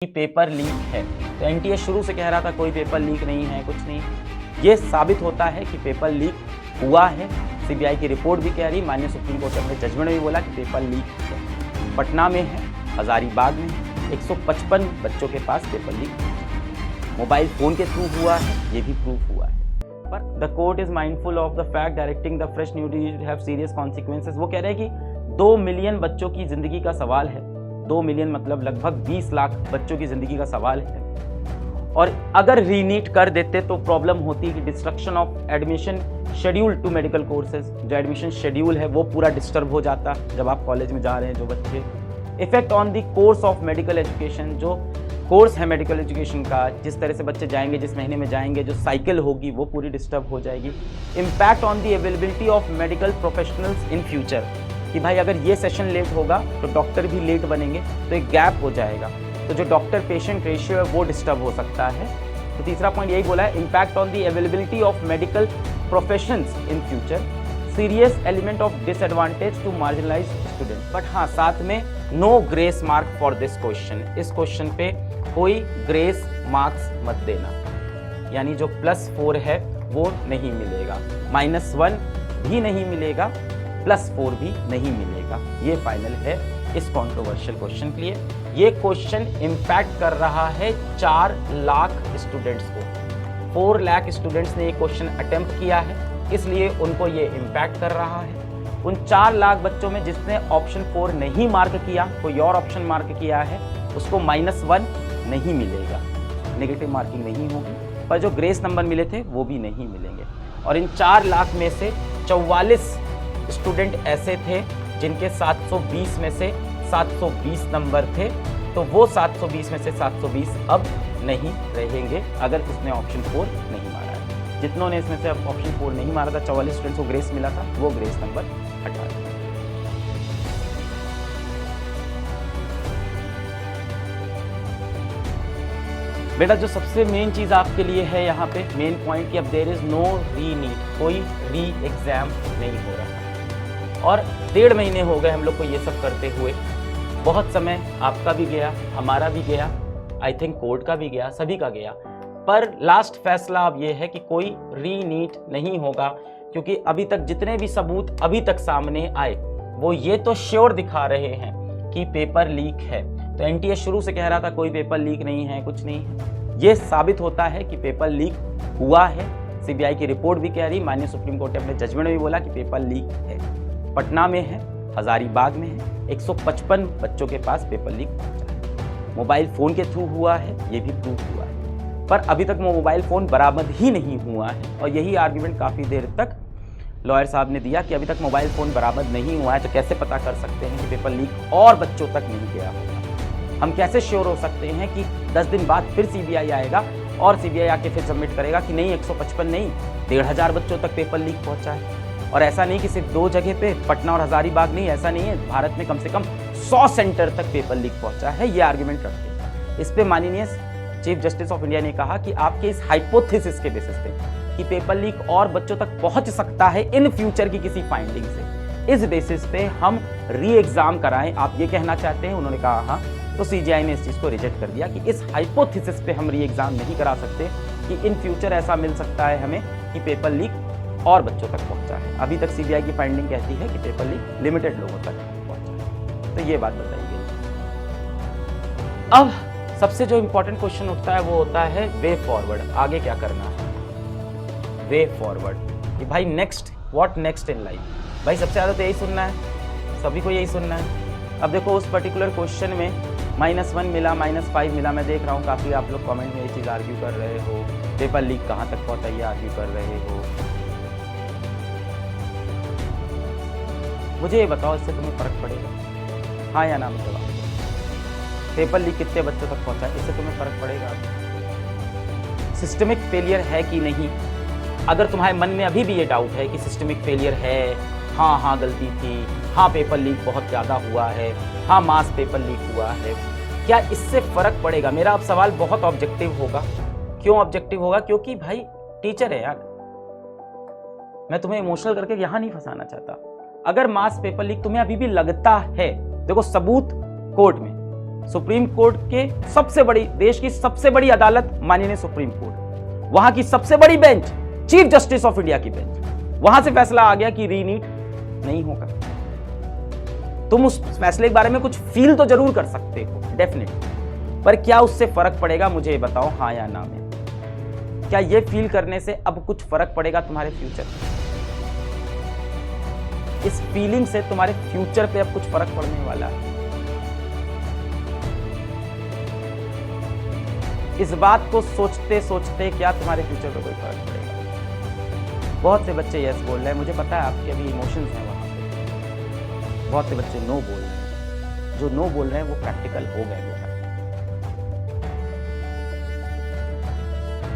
कि paper leak है। तो एनटीए शुरू से कह रहा था कोई पेपर लीक नहीं है, कुछ नहीं। ये साबित होता है कि पेपर लीक हुआ है। सीबीआई की रिपोर्ट भी कह रही, माननीय सुप्रीम कोर्ट ने अपने जजमेंट में भी बोला कि पेपर लीक है। पटना में है, हजारीबाग में है, 155 बच्चों के पास पेपर लीक है। मोबाइल फोन के थ्रू हुआ है, ये भी प्रूफ हुआ है। पर the court is mindful of the fact directing the fresh new have serious consequences. वो कह रहे हैं कि 2 मिलियन बच्चों की जिंदगी का सवाल है। 2 मिलियन मतलब लगभग 20 लाख बच्चों की जिंदगी का सवाल है। और अगर रीनीट कर देते तो प्रॉब्लम होती कि destruction of admission schedule to medical courses, जो एडमिशन शेड्यूल है वो पूरा डिस्टर्ब हो जाता जब आप कॉलेज में जा रहे हैं जो बच्चे। Effect on the course of medical education, जो कोर्स है मेडिकल एजुकेशन का, जिस तरह से बच्चे जाएंगे, जिस महीने में जाएंगे, जो साइकिल होगी वो पूरी डिस्टर्ब हो जाएगी। Impact on the availability of medical professionals in future, कि भाई अगर ये सेशन लेट होगा तो डॉक्टर भी लेट बनेंगे, तो एक गैप हो जाएगा, तो जो डॉक्टर पेशेंट रेशियो है वो डिस्टर्ब हो सकता है। तो तीसरा पॉइंट यही बोला है, impact on the availability of medical professions in future, serious element of disadvantage to marginalised student. But हाँ, साथ में no grace mark for this question, इस क्वेश्चन पे कोई ग्रेस मार्क्स मत देना, यानी जो +4 है वो नहीं मिलेगा, -1 भी नहीं मिलेगा, +4 भी नहीं मिलेगा। ये फाइनल है इस कंट्रोवर्शियल क्वेश्चन के लिए। ये क्वेश्चन इंपैक्ट कर रहा है 4 लाख स्टूडेंट्स को। 4 लाख स्टूडेंट्स ने ये क्वेश्चन अटेम्प्ट किया है, इसलिए उनको ये इंपैक्ट कर रहा है। उन 4 लाख बच्चों में जिसने ऑप्शन 4 नहीं मार्क किया, कोई और ऑप्शन मार्क किया है, उसको -1 नहीं मिलेगा, नेगेटिव मार्किंग नहीं होगी। पर जो ग्रेस नंबर मिले थे वो भी नहीं मिलेंगे। और इन 4 लाख में से 44 स्टूडेंट ऐसे थे जिनके 720 में से 720 नंबर थे, तो वो 720 में से 720 अब नहीं रहेंगे अगर उसने ऑप्शन 4 नहीं मारा है। जितनों ने इसमें से अब ऑप्शन 4 नहीं मारा था, 44 स्टूडेंट्स को ग्रेस मिला था, वो ग्रेस नंबर हटा दिया। बेटा जो सबसे मेन चीज आपके लिए है यहाँ पे मेन पॉइंट कि अब देयर इज नो रीनीट, कोई री एग्जाम नहीं हो रहा। और 1.5 महीने हो गए हम लोग को ये सब करते हुए। बहुत समय आपका भी गया, हमारा भी गया, आई थिंक कोर्ट का भी गया, सभी का गया। पर लास्ट फैसला अब ये है कि कोई रीनीट नहीं होगा, क्योंकि अभी तक जितने भी सबूत अभी तक सामने आए वो ये तो श्योर दिखा रहे हैं कि पेपर लीक है। तो एनटीए शुरू से कह रहा था कोई पेपर लीक नहीं है, कुछ नहीं है। ये साबित होता है कि पेपर लीक हुआ है। सीबीआई की रिपोर्ट भी कह रही, माननीय सुप्रीम कोर्ट ने अपने जजमेंट में भी बोला कि पेपर लीक है। पटना में है, हजारीबाग में है, 155 बच्चों के पास पेपर लीक पहुंचा है। मोबाइल फोन के थ्रू हुआ है, ये भी प्रूफ हुआ है। पर अभी तक वो मोबाइल फोन बरामद ही नहीं हुआ है, और यही आर्ग्यूमेंट काफी देर तक लॉयर साहब ने दिया कि अभी तक मोबाइल फोन बरामद नहीं हुआ है, तो कैसे पता कर सकते हैं कि पेपर लीक और बच्चों तक नहीं गया होगा। हम कैसे श्योर हो सकते हैं कि 10 दिन बाद फिर सीबीआई आएगा और सीबीआई आके फिर सबमिट करेगा कि नहीं 155 नहीं, 1,500 बच्चों तक पेपर लीक पहुंचा है। और ऐसा नहीं कि सिर्फ 2 जगह पे, पटना और हजारीबाग नहीं, ऐसा नहीं है, भारत में कम से कम 100 सेंटर तक पेपर लीक पहुंचा है। ये आर्ग्यूमेंट रखते हैं। इस पे माननीय चीफ जस्टिस ऑफ इंडिया ने कहा कि आपके इस हाइपोथेसिस के बेसिस पे कि पेपर लीक और बच्चों तक पहुंच सकता है इन फ्यूचर की किसी फाइंडिंग से, इस बेसिस पे हम री एग्जाम कराएं, आप ये कहना चाहते हैं। उन्होंने कहा हाँ, तो सीजीआई ने इस चीज को रिजेक्ट कर दिया कि इस हाइपोथेसिस पे हम री एग्जाम नहीं करा सकते कि इन फ्यूचर ऐसा मिल सकता है हमें कि पेपर लीक और बच्चों तक पहुंचा है। अभी तक सीबीआई की फाइंडिंग कहती है कि पेपर लीक लिमिटेड लोगों तक पहुंचा है। तो ये बात बताई गई। अब सबसे जो इंपॉर्टेंट क्वेश्चन उठता है वो होता है वे फॉरवर्ड, आगे क्या करना है। वे फॉरवर्ड कि भाई next, what next in life. भाई सबसे ज्यादा तो यही सुनना है, सभी को यही सुनना है। अब देखो उस पर्टिकुलर क्वेश्चन में -1 मिला, -5 मिला। मैं देख रहा हूँ काफी आप लोग कमेंट में ये चीज आर्ग्यू कर रहे हो, पेपर लीक कहाँ तक पहुंचा ये आर्ग्यू कर रहे हो। मुझे ये बताओ, इससे तुम्हें फर्क पड़ेगा? हाँ या ना में जवाब। पेपर लीक कितने बच्चों तक पहुंचा, इससे तुम्हें फर्क पड़ेगा? सिस्टमिक फेलियर है कि नहीं? अगर तुम्हारे मन में अभी भी ये डाउट है कि सिस्टमिक फेलियर है, हाँ गलती थी, हाँ पेपर लीक बहुत ज़्यादा हुआ है, हाँ मास पेपर लीक हुआ है, क्या इससे फर्क पड़ेगा? मेरा अब सवाल बहुत ऑब्जेक्टिव होगा। क्यों ऑब्जेक्टिव होगा? क्योंकि भाई टीचर है यार, मैं तुम्हें इमोशनल करके यहां नहीं फंसाना चाहता। अगर मास पेपर लीक तुम्हें अभी भी लगता है, देखो सबूत कोर्ट में, सुप्रीम कोर्ट के सबसे बड़ी, देश की सबसे बड़ी अदालत माननीय सुप्रीम कोर्ट, वहां की सबसे बड़ी bench chief justice of India की बेंच, वहां से फैसला आ गया कि रीनीट नहीं होगा। तुम उस फैसले के बारे में कुछ फील तो जरूर कर सकते हो डेफिनेटली, पर क्या उससे फर्क पड़ेगा मुझे ये बताओ, हाँ या ना में? क्या ये फील करने से अब कुछ फर्क पड़ेगा तुम्हारे फ्यूचर पे? इस फीलिंग से तुम्हारे फ्यूचर पे अब कुछ फर्क पड़ने वाला है? इस बात को सोचते सोचते क्या तुम्हारे फ्यूचर पे कोई फर्क पड़ेगा? बहुत से बच्चे यस बोल रहे हैं, मुझे पता है आपके अभी इमोशंस हैं वहां पे। बहुत से बच्चे नो बोल रहे हैं, जो नो बोल रहे हैं वो प्रैक्टिकल हो गए।